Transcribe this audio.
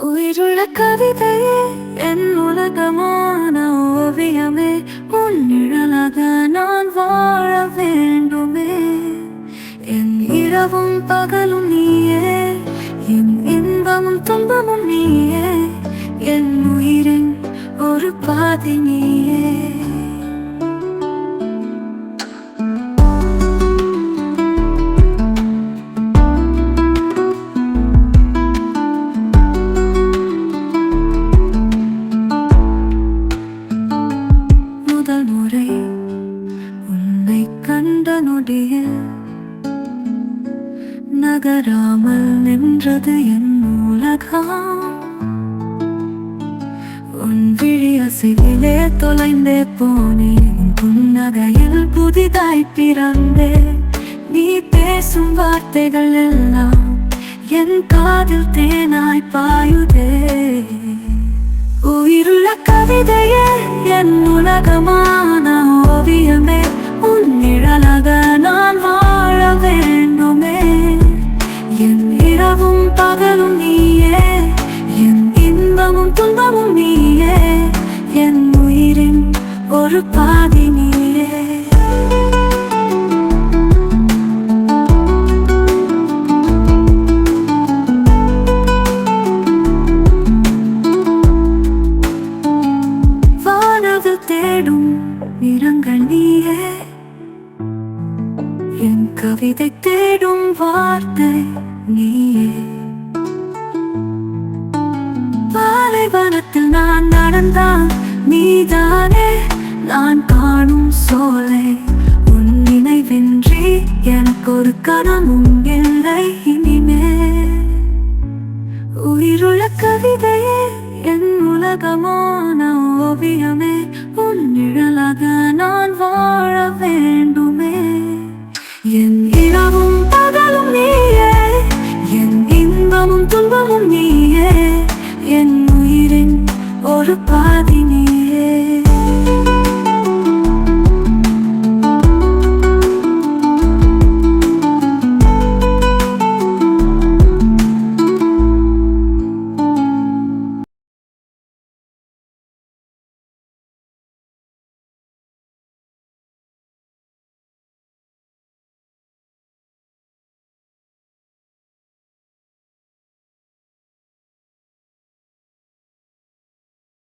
உயிருள்ள கவிதையே, என் உலகமான ஓவியமே, உன் நிழலாக நான் வாழ வேண்டுமே. என் இரவும் பகலும் நீயே, என் இன்பமும் துன்பமும் நீயே, என் உயிரின் ஒரு பாதி நீயே. முதல் முறை உன்னை கண்ட நொடியில் நகராமல் நின்றது என் உலகம். உன் விழி அசைவிலே தொலைந்தே போனேன், புன்னகையில் புதிதாய் பிறந்தே. நீ பேசும் வார்த்தைகள் எல்லாம் என் காதில் தேனாய் பாயுதே. உயிருள்ள கவிதையே, என் உலகமான ஓவியமே, உன் நிழலாக நான் வாழ வேண்டுமே. என் இரவும் பகலும் நீயே, என் இன்பமும் துன்பமும் நீயே, என் உயிரின் ஒரு பாதி நீயே. தேடும் நிறங்கள் நீயே, என் கவிதை தேடும் வார்த்தை நீயே. பாலைவனத்தில் நான் நடந்தால் நீதானே நான் காணும் சோலை. உன் நினைவின்றி எனக்கு ஒரு கணமும் இல்லை இனிமே. உயிருள்ள கவிதையே, என் உலகமான ஓவியமே, உன் நிழலாக நான் வாழ வேண்டுமே. என் இரவும் பகலும் நீயே, என் இன்பமும் துன்பமும் நீயே, என் உயிரின் ஒரு பாதி